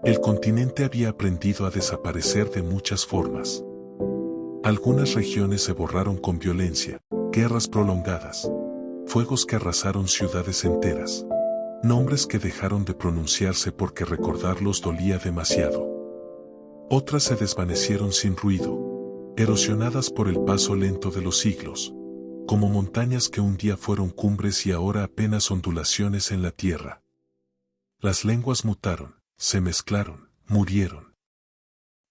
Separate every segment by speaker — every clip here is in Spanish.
Speaker 1: El continente había aprendido a desaparecer de muchas formas. Algunas regiones se borraron con violencia, guerras prolongadas, fuegos que arrasaron ciudades enteras, nombres que dejaron de pronunciarse porque recordarlos dolía demasiado. Otras se desvanecieron sin ruido, erosionadas por el paso lento de los siglos, como montañas que un día fueron cumbres y ahora apenas ondulaciones en la tierra. Las lenguas mutaron, se mezclaron, murieron.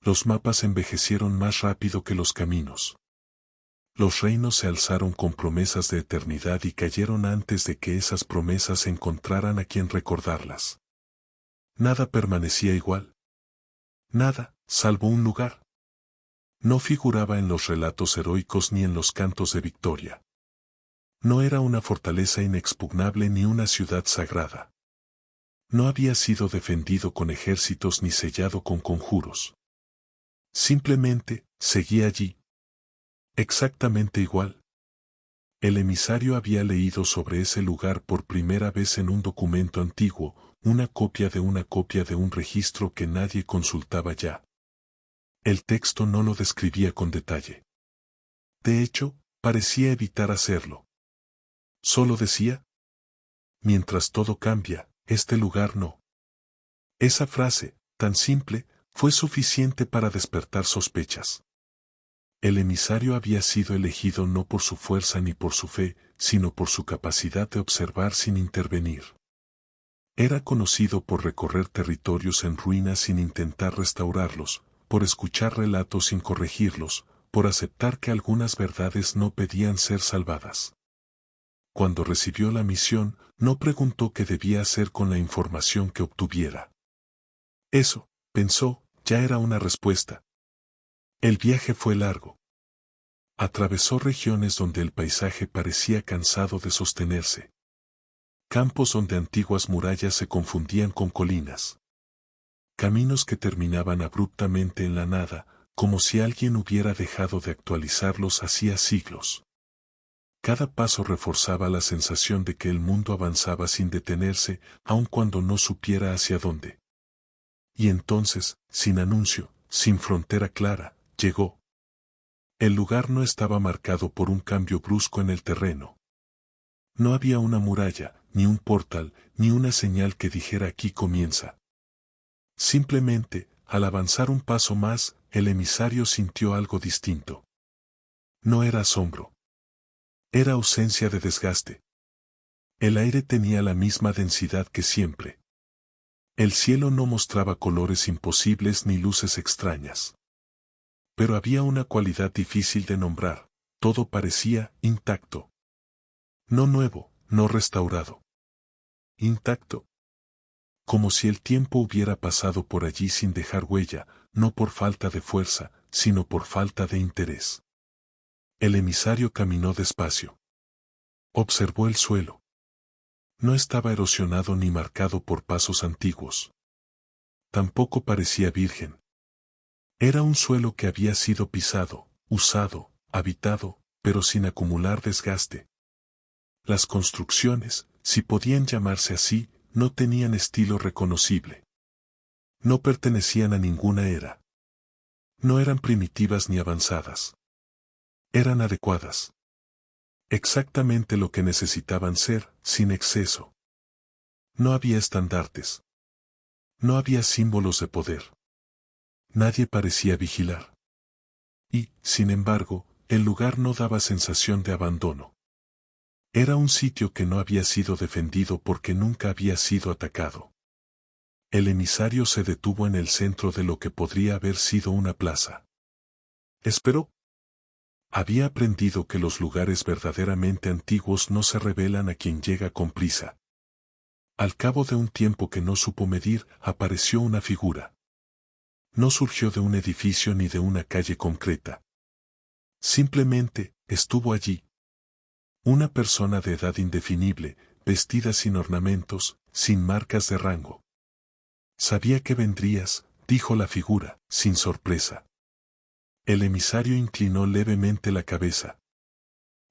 Speaker 1: Los mapas envejecieron más rápido que los caminos. Los reinos se alzaron con promesas de eternidad y cayeron antes de que esas promesas encontraran a quien recordarlas. Nada permanecía igual. Nada, salvo un lugar. No figuraba en los relatos heroicos ni en los cantos de victoria. No era una fortaleza inexpugnable ni una ciudad sagrada. No había sido defendido con ejércitos ni sellado con conjuros. Simplemente, seguía allí. Exactamente igual. El emisario había leído sobre ese lugar por primera vez en un documento antiguo, una copia de un registro que nadie consultaba ya. El texto no lo describía con detalle. De hecho, parecía evitar hacerlo. Solo decía: mientras todo cambia, este lugar no. Esa frase, tan simple, fue suficiente para despertar sospechas. El emisario había sido elegido no por su fuerza ni por su fe, sino por su capacidad de observar sin intervenir. Era conocido por recorrer territorios en ruinas sin intentar restaurarlos, por escuchar relatos sin corregirlos, por aceptar que algunas verdades no pedían ser salvadas. Cuando recibió la misión, no preguntó qué debía hacer con la información que obtuviera. Eso, pensó, ya era una respuesta. El viaje fue largo. Atravesó regiones donde el paisaje parecía cansado de sostenerse. Campos donde antiguas murallas se confundían con colinas. Caminos que terminaban abruptamente en la nada, como si alguien hubiera dejado de actualizarlos hacía siglos. Cada paso reforzaba la sensación de que el mundo avanzaba sin detenerse, aun cuando no supiera hacia dónde. Y entonces, sin anuncio, sin frontera clara, llegó. El lugar no estaba marcado por un cambio brusco en el terreno. No había una muralla, ni un portal, ni una señal que dijera aquí comienza. Simplemente, al avanzar un paso más, el emisario sintió algo distinto. No era asombro. Era ausencia de desgaste. El aire tenía la misma densidad que siempre. El cielo no mostraba colores imposibles ni luces extrañas. Pero había una cualidad difícil de nombrar: todo parecía intacto. No nuevo, no restaurado. Intacto. Como si el tiempo hubiera pasado por allí sin dejar huella, no por falta de fuerza, sino por falta de interés. El emisario caminó despacio. Observó el suelo. No estaba erosionado ni marcado por pasos antiguos. Tampoco parecía virgen. Era un suelo que había sido pisado, usado, habitado, pero sin acumular desgaste. Las construcciones, si podían llamarse así, no tenían estilo reconocible. No pertenecían a ninguna era. No eran primitivas ni avanzadas. Eran adecuadas. Exactamente lo que necesitaban ser, sin exceso. No había estandartes. No había símbolos de poder. Nadie parecía vigilar. Y, sin embargo, el lugar no daba sensación de abandono. Era un sitio que no había sido defendido porque nunca había sido atacado. El emisario se detuvo en el centro de lo que podría haber sido una plaza. Esperó. Había aprendido que los lugares verdaderamente antiguos no se revelan a quien llega con prisa. Al cabo de un tiempo que no supo medir, apareció una figura. No surgió de un edificio ni de una calle concreta. Simplemente, estuvo allí. Una persona de edad indefinible, vestida sin ornamentos, sin marcas de rango. Sabía que vendrías, dijo la figura, sin sorpresa. El emisario inclinó levemente la cabeza.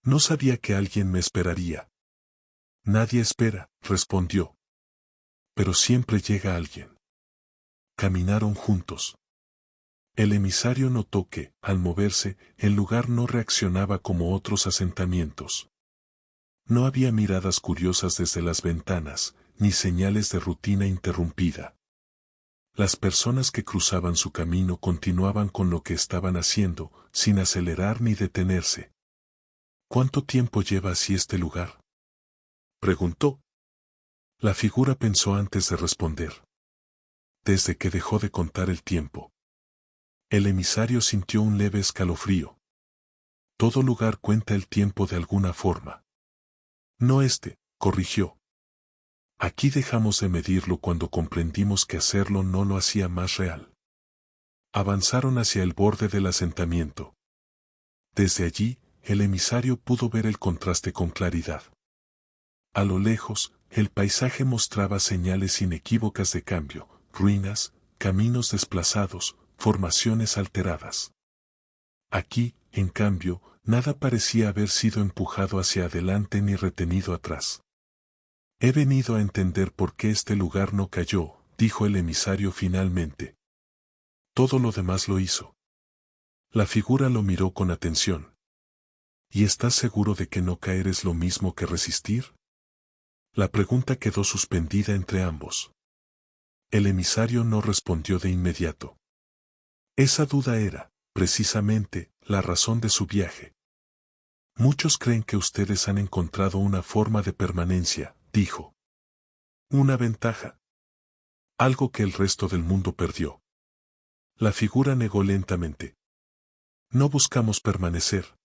Speaker 1: No sabía que alguien me esperaría. Nadie espera, respondió. Pero siempre llega alguien. caminaron juntos. El emisario notó que, al moverse, el lugar no reaccionaba como otros asentamientos. No había miradas curiosas desde las ventanas, ni señales de rutina interrumpida. Las personas que cruzaban su camino continuaban con lo que estaban haciendo, sin acelerar ni detenerse. ¿Cuánto tiempo lleva así este lugar?, preguntó. La figura pensó antes de responder. Desde que dejó de contar el tiempo. El emisario sintió un leve escalofrío. Todo lugar cuenta el tiempo de alguna forma. No este, corrigió. Aquí dejamos de medirlo cuando comprendimos que hacerlo no lo hacía más real. Avanzaron hacia el borde del asentamiento. Desde allí, el emisario pudo ver el contraste con claridad. A lo lejos, el paisaje mostraba señales inequívocas de cambio, ruinas, caminos desplazados, formaciones alteradas. Aquí, en cambio, nada parecía haber sido empujado hacia adelante ni retenido atrás. He venido a entender por qué este lugar no cayó, dijo el emisario finalmente. Todo lo demás lo hizo. La figura lo miró con atención. ¿Y estás seguro de que no caer es lo mismo que resistir? La pregunta quedó suspendida entre ambos. El emisario no respondió de inmediato. Esa duda era, precisamente, la razón de su viaje. Muchos creen que ustedes han encontrado una forma de permanencia, dijo. Una ventaja. Algo que el resto del mundo perdió. La figura negó lentamente. No buscamos permanecer.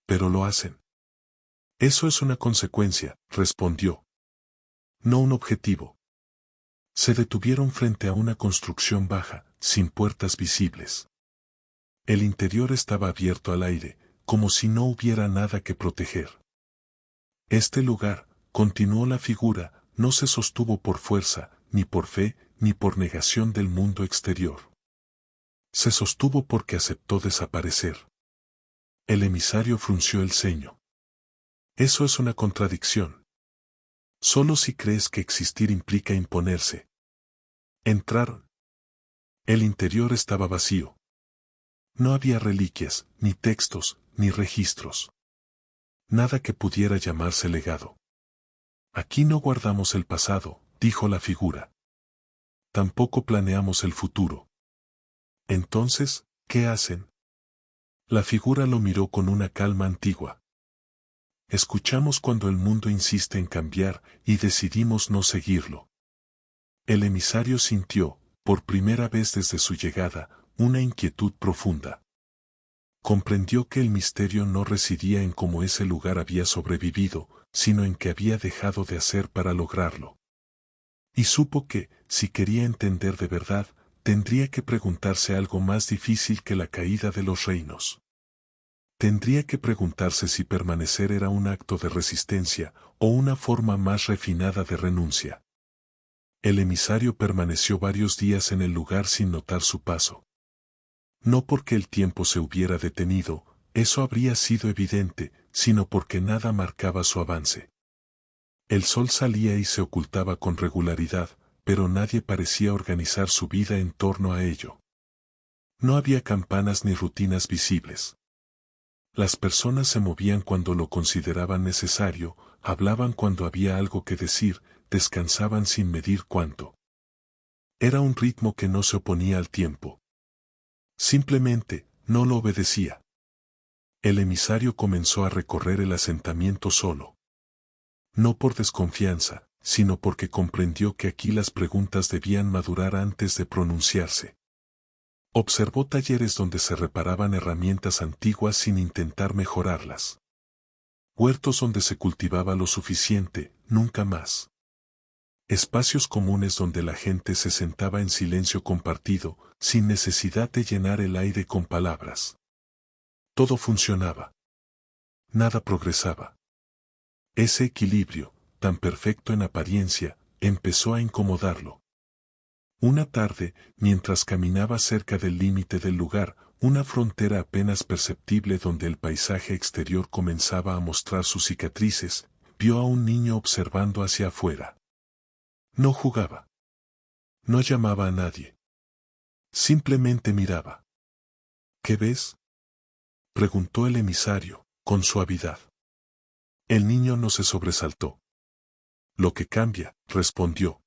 Speaker 1: Pero lo hacen. Eso es una consecuencia, respondió. No un objetivo. Se detuvieron frente a una construcción baja, sin puertas visibles. El interior estaba abierto al aire, como si no hubiera nada que proteger. Este lugar, continuó la figura, no se sostuvo por fuerza, ni por fe, ni por negación del mundo exterior. Se sostuvo porque aceptó desaparecer. El emisario frunció el ceño. Eso es una contradicción. Solo si crees que existir implica imponerse. Entraron. El interior estaba vacío. No había reliquias, ni textos, ni registros. Nada que pudiera llamarse legado. Aquí no guardamos el pasado, dijo la figura. Tampoco planeamos el futuro. Entonces, ¿qué hacen? La figura lo miró con una calma antigua. Escuchamos cuando el mundo insiste en cambiar y decidimos no seguirlo. El emisario sintió, por primera vez desde su llegada, una inquietud profunda. Comprendió que el misterio no residía en cómo ese lugar había sobrevivido, sino en qué había dejado de hacer para lograrlo. Y supo que, si quería entender de verdad, tendría que preguntarse algo más difícil que la caída de los reinos. Tendría que preguntarse si permanecer era un acto de resistencia o una forma más refinada de renuncia. El emisario permaneció varios días en el lugar sin notar su paso. No porque el tiempo se hubiera detenido, eso habría sido evidente, sino porque nada marcaba su avance. El sol salía y se ocultaba con regularidad, pero nadie parecía organizar su vida en torno a ello. No había campanas ni rutinas visibles. Las personas se movían cuando lo consideraban necesario, hablaban cuando había algo que decir, descansaban sin medir cuánto. Era un ritmo que no se oponía al tiempo. Simplemente, no lo obedecía. El emisario comenzó a recorrer el asentamiento solo. No por desconfianza, sino porque comprendió que aquí las preguntas debían madurar antes de pronunciarse. Observó talleres donde se reparaban herramientas antiguas sin intentar mejorarlas. Huertos donde se cultivaba lo suficiente, nunca más. Espacios comunes donde la gente se sentaba en silencio compartido, sin necesidad de llenar el aire con palabras. Todo funcionaba. Nada progresaba. Ese equilibrio, tan perfecto en apariencia, empezó a incomodarlo. Una tarde, mientras caminaba cerca del límite del lugar, una frontera apenas perceptible donde el paisaje exterior comenzaba a mostrar sus cicatrices, vio a un niño observando hacia afuera. No jugaba. No llamaba a nadie. Simplemente miraba. ¿Qué ves?, preguntó el emisario, con suavidad. El niño no se sobresaltó. Lo que cambia, respondió.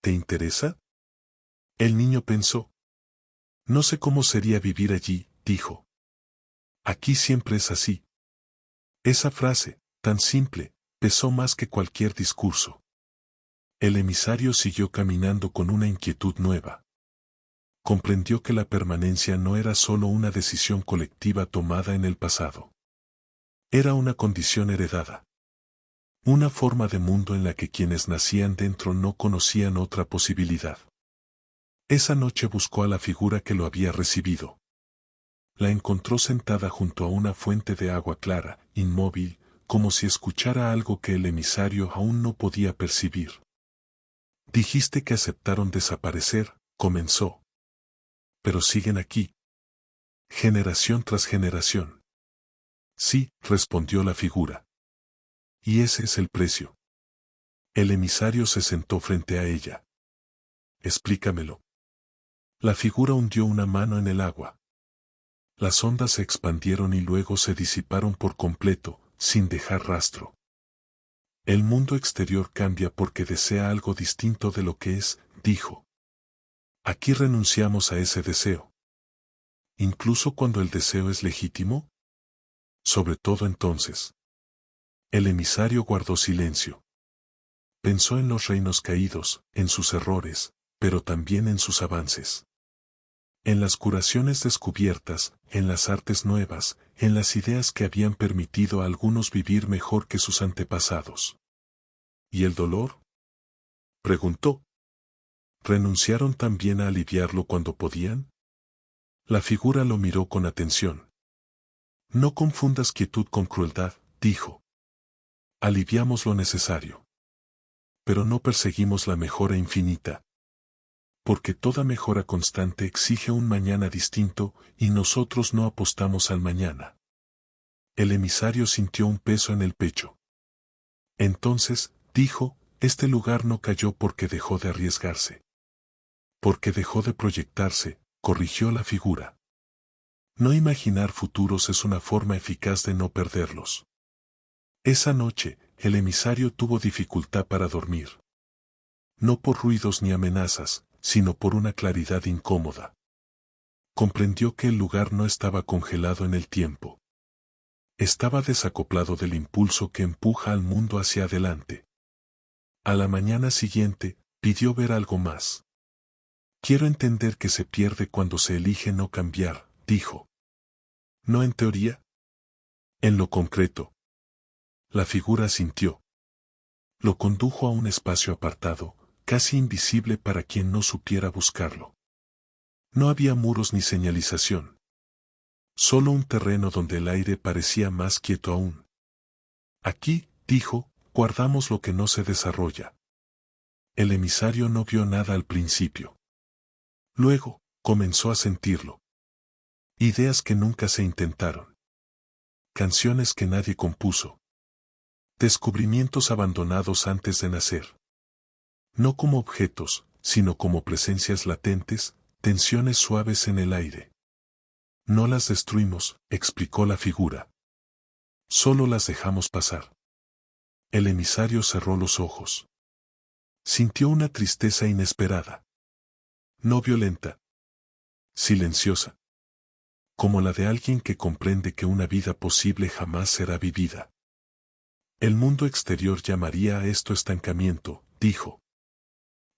Speaker 1: ¿Te interesa? El niño pensó. No sé cómo sería vivir allí, dijo. Aquí siempre es así. Esa frase, tan simple, pesó más que cualquier discurso. El emisario siguió caminando con una inquietud nueva. Comprendió que la permanencia no era solo una decisión colectiva tomada en el pasado. Era una condición heredada. Una forma de mundo en la que quienes nacían dentro no conocían otra posibilidad. Esa noche buscó a la figura que lo había recibido. La encontró sentada junto a una fuente de agua clara, inmóvil, como si escuchara algo que el emisario aún no podía percibir. Dijiste que aceptaron desaparecer, comenzó. Pero siguen aquí. Generación tras generación. Sí, respondió la figura. Y ese es el precio. El emisario se sentó frente a ella. Explícamelo. La figura hundió una mano en el agua. Las ondas se expandieron y luego se disiparon por completo, sin dejar rastro. El mundo exterior cambia porque desea algo distinto de lo que es, dijo. Aquí renunciamos a ese deseo. Incluso cuando el deseo es legítimo. Sobre todo entonces. El emisario guardó silencio. Pensó en los reinos caídos, en sus errores, pero también en sus avances. En las curaciones descubiertas, en las artes nuevas, en las ideas que habían permitido a algunos vivir mejor que sus antepasados. ¿Y el dolor?, preguntó. ¿Renunciaron también a aliviarlo cuando podían? La figura lo miró con atención. No confundas quietud con crueldad, dijo. Aliviamos lo necesario. Pero no perseguimos la mejora infinita. Porque toda mejora constante exige un mañana distinto, y nosotros no apostamos al mañana. El emisario sintió un peso en el pecho. Entonces, dijo, este lugar no cayó porque dejó de arriesgarse. Porque dejó de proyectarse, corrigió la figura. No imaginar futuros es una forma eficaz de no perderlos. Esa noche, el emisario tuvo dificultad para dormir. No por ruidos ni amenazas, sino por una claridad incómoda. Comprendió que el lugar no estaba congelado en el tiempo. Estaba desacoplado del impulso que empuja al mundo hacia adelante. A la mañana siguiente, pidió ver algo más. Quiero entender que se pierde cuando se elige no cambiar, dijo. ¿No en teoría? En lo concreto. La figura asintió. Lo condujo a un espacio apartado, casi invisible para quien no supiera buscarlo. No había muros ni señalización. Solo un terreno donde el aire parecía más quieto aún. Aquí, dijo, guardamos lo que no se desarrolla. El emisario no vio nada al principio. Luego, comenzó a sentirlo. Ideas que nunca se intentaron. Canciones que nadie compuso. Descubrimientos abandonados antes de nacer. No como objetos, sino como presencias latentes, tensiones suaves en el aire. No las destruimos, explicó la figura. Solo las dejamos pasar. El emisario cerró los ojos. Sintió una tristeza inesperada. No violenta. Silenciosa. Como la de alguien que comprende que una vida posible jamás será vivida. El mundo exterior llamaría a esto estancamiento, dijo.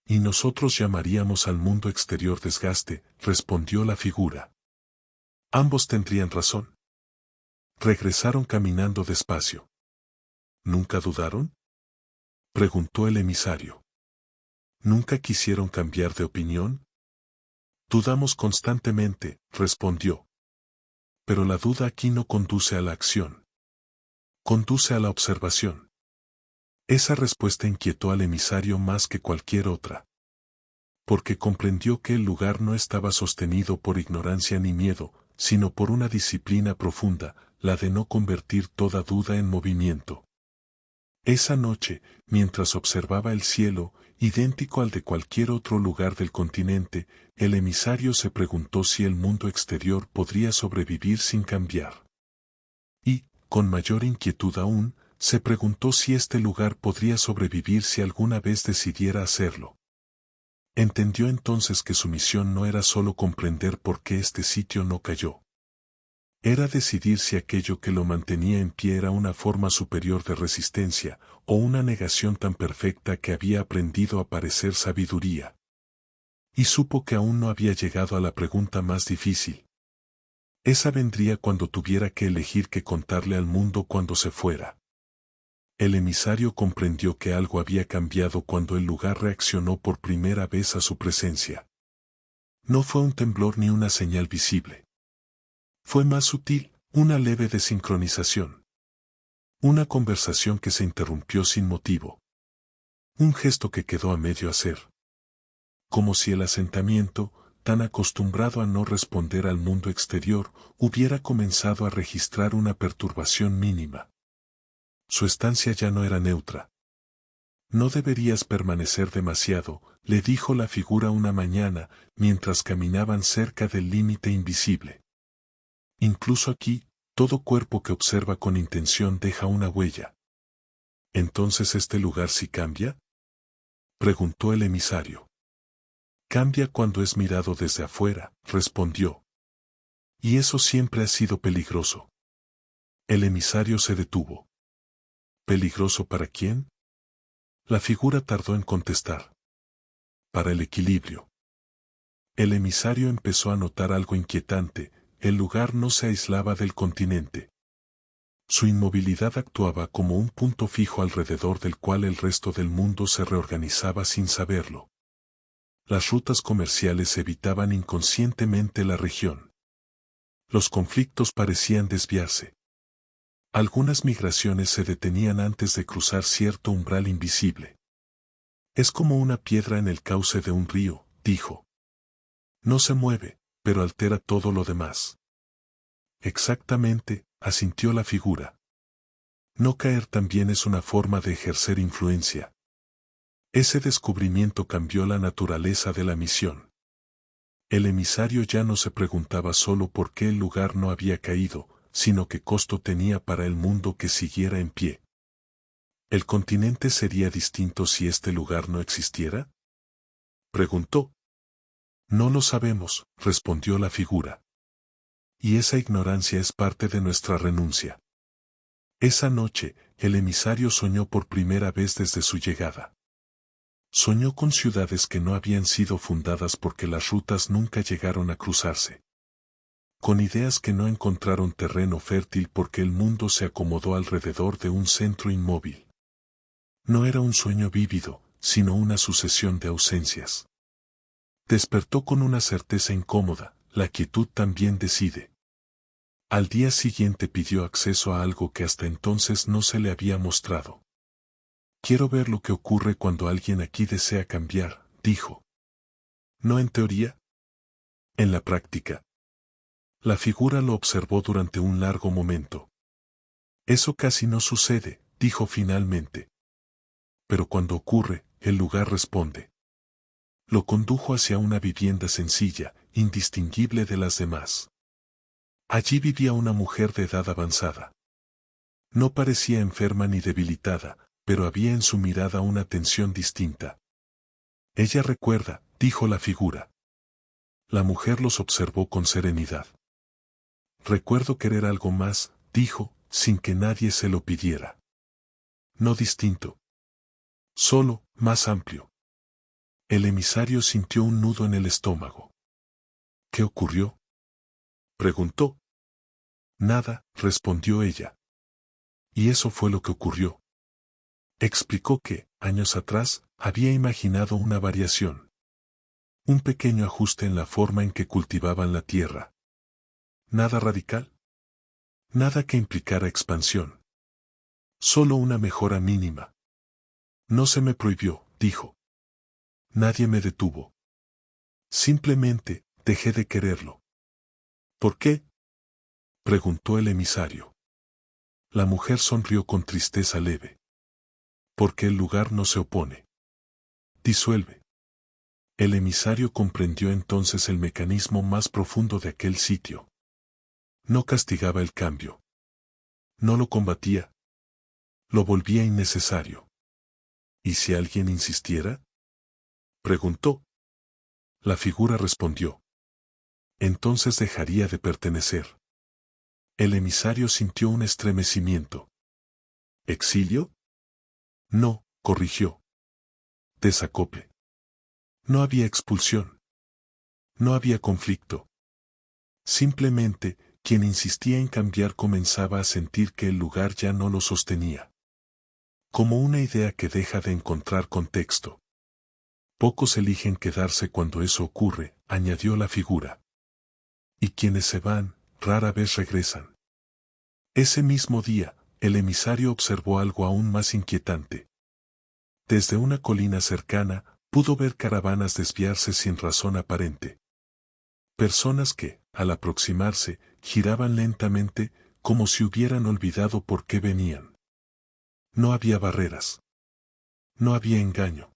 Speaker 1: Y nosotros llamaríamos al mundo exterior desgaste, respondió la figura. Ambos tendrían razón. Regresaron caminando despacio. ¿Nunca dudaron?, preguntó el emisario. ¿Nunca quisieron cambiar de opinión? Dudamos constantemente, respondió. Pero la duda aquí no conduce a la acción. Conduce a la observación. Esa respuesta inquietó al emisario más que cualquier otra. Porque comprendió que el lugar no estaba sostenido por ignorancia ni miedo, sino por una disciplina profunda, la de no convertir toda duda en movimiento. Esa noche, mientras observaba el cielo, idéntico al de cualquier otro lugar del continente, el emisario se preguntó si el mundo exterior podría sobrevivir sin cambiar. Y, con mayor inquietud aún, se preguntó si este lugar podría sobrevivir si alguna vez decidiera hacerlo. Entendió entonces que su misión no era solo comprender por qué este sitio no cayó. Era decidir si aquello que lo mantenía en pie era una forma superior de resistencia, o una negación tan perfecta que había aprendido a parecer sabiduría. Y supo que aún no había llegado a la pregunta más difícil. Esa vendría cuando tuviera que elegir qué contarle al mundo cuando se fuera. El emisario comprendió que algo había cambiado cuando el lugar reaccionó por primera vez a su presencia. No fue un temblor ni una señal visible. Fue más sutil, una leve desincronización. Una conversación que se interrumpió sin motivo. Un gesto que quedó a medio hacer. Como si el asentamiento, tan acostumbrado a no responder al mundo exterior, hubiera comenzado a registrar una perturbación mínima. Su estancia ya no era neutra. No deberías permanecer demasiado, le dijo la figura una mañana, mientras caminaban cerca del límite invisible. Incluso aquí, todo cuerpo que observa con intención deja una huella. ¿Entonces este lugar sí cambia? Preguntó el emisario. Cambia cuando es mirado desde afuera, respondió. Y eso siempre ha sido peligroso. El emisario se detuvo. ¿Peligroso para quién? La figura tardó en contestar. Para el equilibrio. El emisario empezó a notar algo inquietante, el lugar no se aislaba del continente. Su inmovilidad actuaba como un punto fijo alrededor del cual el resto del mundo se reorganizaba sin saberlo. Las rutas comerciales evitaban inconscientemente la región. Los conflictos parecían desviarse. Algunas migraciones se detenían antes de cruzar cierto umbral invisible. Es como una piedra en el cauce de un río, dijo. No se mueve, pero altera todo lo demás. Exactamente, asintió la figura. No caer también es una forma de ejercer influencia. Ese descubrimiento cambió la naturaleza de la misión. El emisario ya no se preguntaba solo por qué el lugar no había caído, sino qué costo tenía para el mundo que siguiera en pie. ¿El continente sería distinto si este lugar no existiera? Preguntó. No lo sabemos, respondió la figura. Y esa ignorancia es parte de nuestra renuncia. Esa noche, el emisario soñó por primera vez desde su llegada. Soñó con ciudades que no habían sido fundadas porque las rutas nunca llegaron a cruzarse. Con ideas que no encontraron terreno fértil porque el mundo se acomodó alrededor de un centro inmóvil. No era un sueño vívido, sino una sucesión de ausencias. Despertó con una certeza incómoda, la quietud también decide. Al día siguiente pidió acceso a algo que hasta entonces no se le había mostrado. Quiero ver lo que ocurre cuando alguien aquí desea cambiar, dijo. ¿No en teoría? En la práctica. La figura lo observó durante un largo momento. Eso casi no sucede, dijo finalmente. Pero cuando ocurre, el lugar responde. Lo condujo hacia una vivienda sencilla, indistinguible de las demás. Allí vivía una mujer de edad avanzada. No parecía enferma ni debilitada, pero había en su mirada una tensión distinta. Ella recuerda, dijo la figura. La mujer los observó con serenidad. Recuerdo querer algo más, dijo, sin que nadie se lo pidiera. No distinto. Solo, más amplio. El emisario sintió un nudo en el estómago. ¿Qué ocurrió? Preguntó. Nada, respondió ella. Y eso fue lo que ocurrió. Explicó que, años atrás, había imaginado una variación. Un pequeño ajuste en la forma en que cultivaban la tierra. Nada radical. Nada que implicara expansión. Solo una mejora mínima. No se me prohibió, dijo. Nadie me detuvo. Simplemente, dejé de quererlo. ¿Por qué? Preguntó el emisario. La mujer sonrió con tristeza leve. Porque el lugar no se opone. Disuelve. El emisario comprendió entonces el mecanismo más profundo de aquel sitio. No castigaba el cambio. No lo combatía. Lo volvía innecesario. ¿Y si alguien insistiera? Preguntó. La figura respondió. Entonces dejaría de pertenecer. El emisario sintió un estremecimiento. ¿Exilio? No, corrigió. Desacople. No había expulsión. No había conflicto. Simplemente, quien insistía en cambiar comenzaba a sentir que el lugar ya no lo sostenía. Como una idea que deja de encontrar contexto. Pocos eligen quedarse cuando eso ocurre, añadió la figura. Y quienes se van, rara vez regresan. Ese mismo día, el emisario observó algo aún más inquietante. Desde una colina cercana, pudo ver caravanas desviarse sin razón aparente. Personas que, al aproximarse, giraban lentamente, como si hubieran olvidado por qué venían. No había barreras. No había engaño.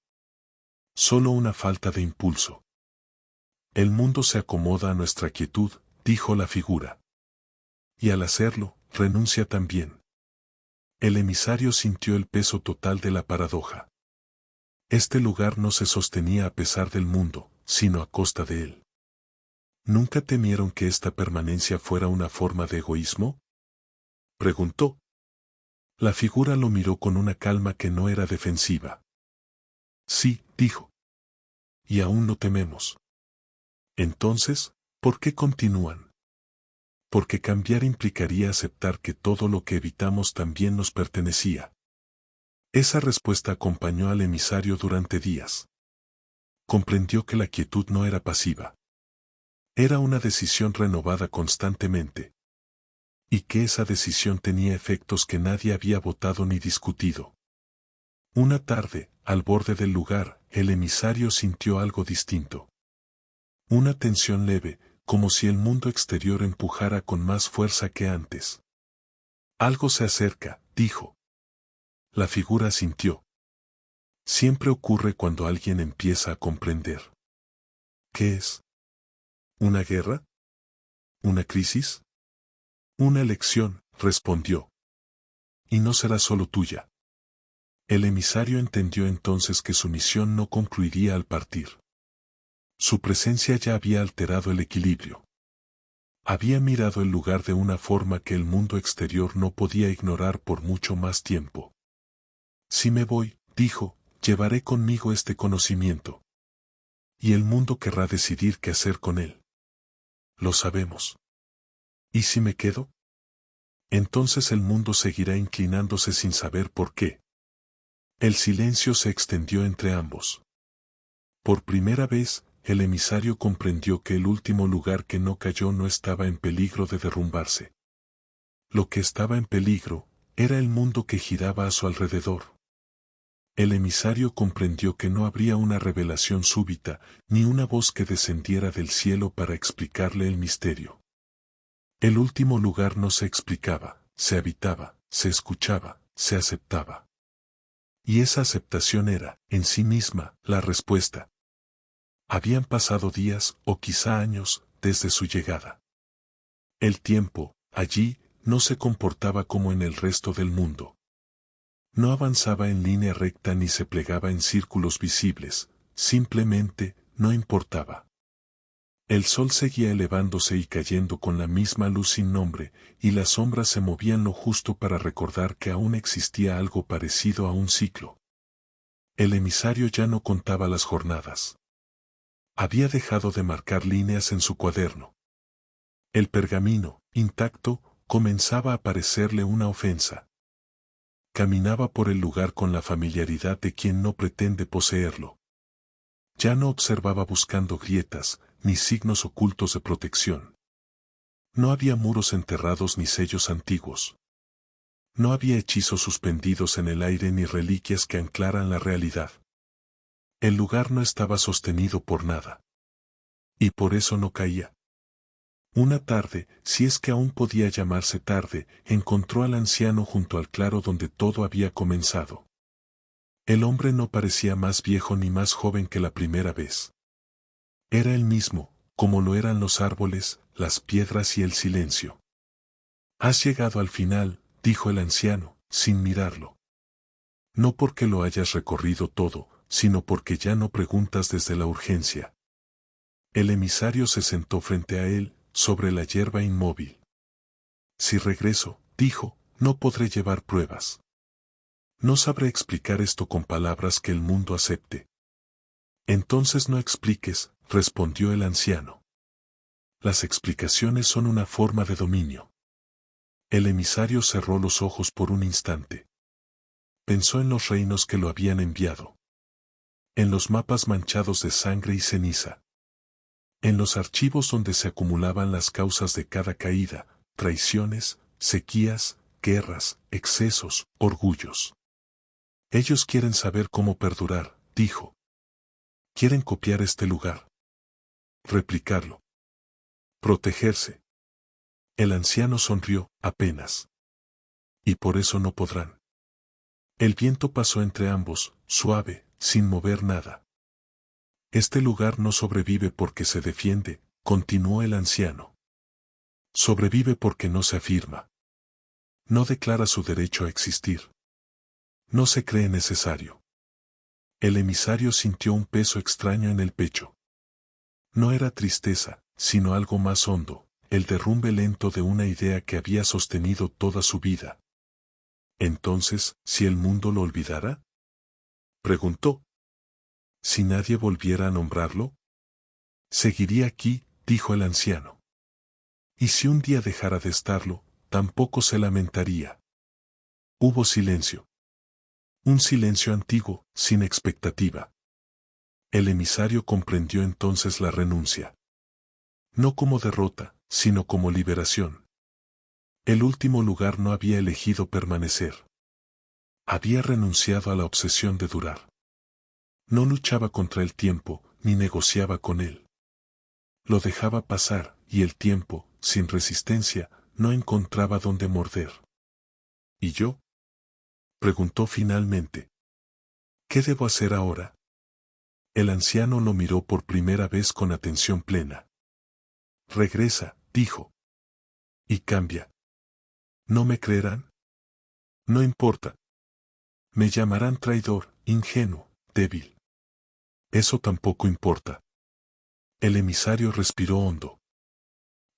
Speaker 1: Solo una falta de impulso. El mundo se acomoda a nuestra quietud, dijo la figura. Y al hacerlo, renuncia también. El emisario sintió el peso total de la paradoja. Este lugar no se sostenía a pesar del mundo, sino a costa de él. ¿Nunca temieron que esta permanencia fuera una forma de egoísmo? Preguntó. La figura lo miró con una calma que no era defensiva. Sí, dijo. Y aún no tememos. Entonces, ¿por qué continúan? Porque cambiar implicaría aceptar que todo lo que evitamos también nos pertenecía. Esa respuesta acompañó al emisario durante días. Comprendió que la quietud no era pasiva. Era una decisión renovada constantemente. Y que esa decisión tenía efectos que nadie había votado ni discutido. Una tarde, al borde del lugar, el emisario sintió algo distinto. Una tensión leve, como si el mundo exterior empujara con más fuerza que antes. Algo se acerca, dijo. La figura asintió. Siempre ocurre cuando alguien empieza a comprender. ¿Qué es? ¿Una guerra? ¿Una crisis? Una elección, respondió. Y no será solo tuya. El emisario entendió entonces que su misión no concluiría al partir. Su presencia ya había alterado el equilibrio. Había mirado el lugar de una forma que el mundo exterior no podía ignorar por mucho más tiempo. Si me voy, dijo, llevaré conmigo este conocimiento. Y el mundo querrá decidir qué hacer con él. Lo sabemos. ¿Y si me quedo? Entonces el mundo seguirá inclinándose sin saber por qué. El silencio se extendió entre ambos. Por primera vez, el emisario comprendió que el último lugar que no cayó no estaba en peligro de derrumbarse. Lo que estaba en peligro, era el mundo que giraba a su alrededor. El emisario comprendió que no habría una revelación súbita, ni una voz que descendiera del cielo para explicarle el misterio. El último lugar no se explicaba, se habitaba, se escuchaba, se aceptaba. Y esa aceptación era, en sí misma, la respuesta. Habían pasado días, o quizá años, desde su llegada. El tiempo, allí, no se comportaba como en el resto del mundo. No avanzaba en línea recta ni se plegaba en círculos visibles, simplemente, no importaba. El sol seguía elevándose y cayendo con la misma luz sin nombre, y las sombras se movían lo justo para recordar que aún existía algo parecido a un ciclo. El emisario ya no contaba las jornadas. Había dejado de marcar líneas en su cuaderno. El pergamino, intacto, comenzaba a parecerle una ofensa. Caminaba por el lugar con la familiaridad de quien no pretende poseerlo. Ya no observaba buscando grietas, ni signos ocultos de protección. No había muros enterrados ni sellos antiguos. No había hechizos suspendidos en el aire ni reliquias que anclaran la realidad. El lugar no estaba sostenido por nada. Y por eso no caía. Una tarde, si es que aún podía llamarse tarde, encontró al anciano junto al claro donde todo había comenzado. El hombre no parecía más viejo ni más joven que la primera vez. Era el mismo, como lo eran los árboles, las piedras y el silencio. Has llegado al final, dijo el anciano, sin mirarlo. No porque lo hayas recorrido todo, sino porque ya no preguntas desde la urgencia. El emisario se sentó frente a él, sobre la hierba inmóvil. Si regreso, dijo, no podré llevar pruebas. No sabré explicar esto con palabras que el mundo acepte. Entonces no expliques, respondió el anciano. Las explicaciones son una forma de dominio. El emisario cerró los ojos por un instante. Pensó en los reinos que lo habían enviado. En los mapas manchados de sangre y ceniza. En los archivos donde se acumulaban las causas de cada caída, traiciones, sequías, guerras, excesos, orgullos. Ellos quieren saber cómo perdurar, dijo. Quieren copiar este lugar. Replicarlo. Protegerse. El anciano sonrió, apenas. Y por eso no podrán. El viento pasó entre ambos, suave, sin mover nada. Este lugar no sobrevive porque se defiende, continuó el anciano. Sobrevive porque no se afirma. No declara su derecho a existir. No se cree necesario. El emisario sintió un peso extraño en el pecho. No era tristeza, sino algo más hondo, el derrumbe lento de una idea que había sostenido toda su vida. Entonces, ¿si el mundo lo olvidara? Preguntó. ¿Si nadie volviera a nombrarlo? Seguiría aquí, dijo el anciano. Y si un día dejara de estarlo, tampoco se lamentaría. Hubo silencio. Un silencio antiguo, sin expectativa. El emisario comprendió entonces la renuncia. No como derrota, sino como liberación. El último lugar no había elegido permanecer. Había renunciado a la obsesión de durar. No luchaba contra el tiempo, ni negociaba con él. Lo dejaba pasar, y el tiempo, sin resistencia, no encontraba dónde morder. ¿Y yo? Preguntó finalmente. ¿Qué debo hacer ahora? El anciano lo miró por primera vez con atención plena. Regresa, dijo. Y cambia. ¿No me creerán? No importa. Me llamarán traidor, ingenuo, débil. Eso tampoco importa. El emisario respiró hondo.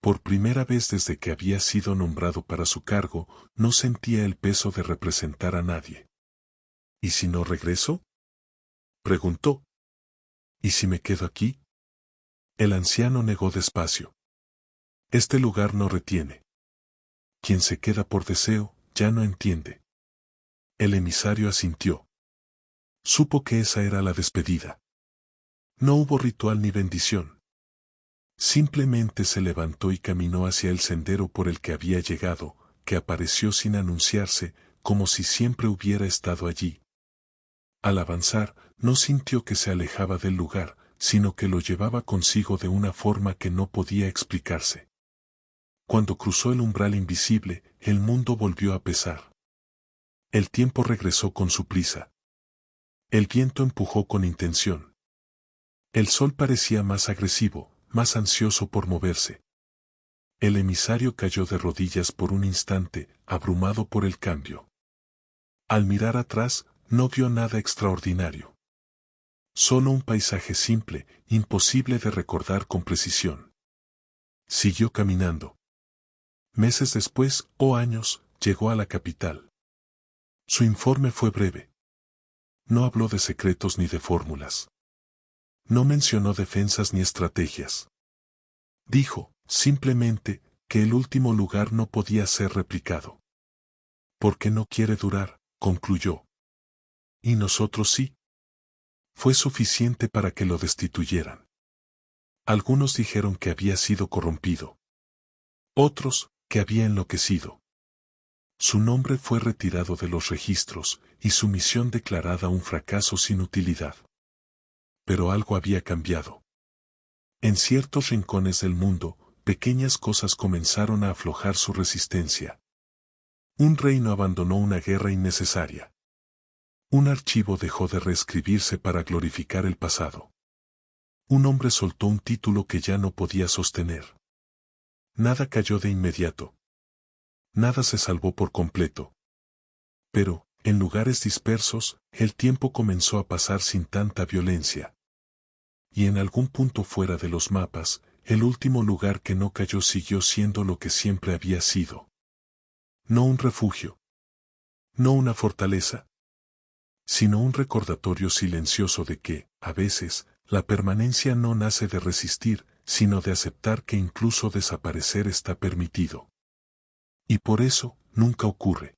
Speaker 1: Por primera vez desde que había sido nombrado para su cargo, no sentía el peso de representar a nadie. ¿Y si no regreso? Preguntó. ¿Y si me quedo aquí? El anciano negó despacio. Este lugar no retiene. Quien se queda por deseo, ya no entiende. El emisario asintió. Supo que esa era la despedida. No hubo ritual ni bendición. Simplemente se levantó y caminó hacia el sendero por el que había llegado, que apareció sin anunciarse, como si siempre hubiera estado allí. Al avanzar, no sintió que se alejaba del lugar, sino que lo llevaba consigo de una forma que no podía explicarse. Cuando cruzó el umbral invisible, el mundo volvió a pesar. El tiempo regresó con su prisa. El viento empujó con intención. El sol parecía más agresivo, más ansioso por moverse. El emisario cayó de rodillas por un instante, abrumado por el cambio. Al mirar atrás, no vio nada extraordinario. Solo un paisaje simple, imposible de recordar con precisión. Siguió caminando. Meses después, o años, llegó a la capital. Su informe fue breve. No habló de secretos ni de fórmulas. No mencionó defensas ni estrategias. Dijo, simplemente, que el último lugar no podía ser replicado. Porque no quiere durar, concluyó. Y nosotros sí. Fue suficiente para que lo destituyeran. Algunos dijeron que había sido corrompido. Otros, que había enloquecido. Su nombre fue retirado de los registros, y su misión declarada un fracaso sin utilidad. Pero algo había cambiado. En ciertos rincones del mundo, pequeñas cosas comenzaron a aflojar su resistencia. Un reino abandonó una guerra innecesaria. Un archivo dejó de reescribirse para glorificar el pasado. Un hombre soltó un título que ya no podía sostener. Nada cayó de inmediato. Nada se salvó por completo. Pero, en lugares dispersos, el tiempo comenzó a pasar sin tanta violencia. Y en algún punto fuera de los mapas, el último lugar que no cayó siguió siendo lo que siempre había sido. No un refugio. No una fortaleza. Sino un recordatorio silencioso de que, a veces, la permanencia no nace de resistir, sino de aceptar que incluso desaparecer está permitido. Y por eso, nunca ocurre.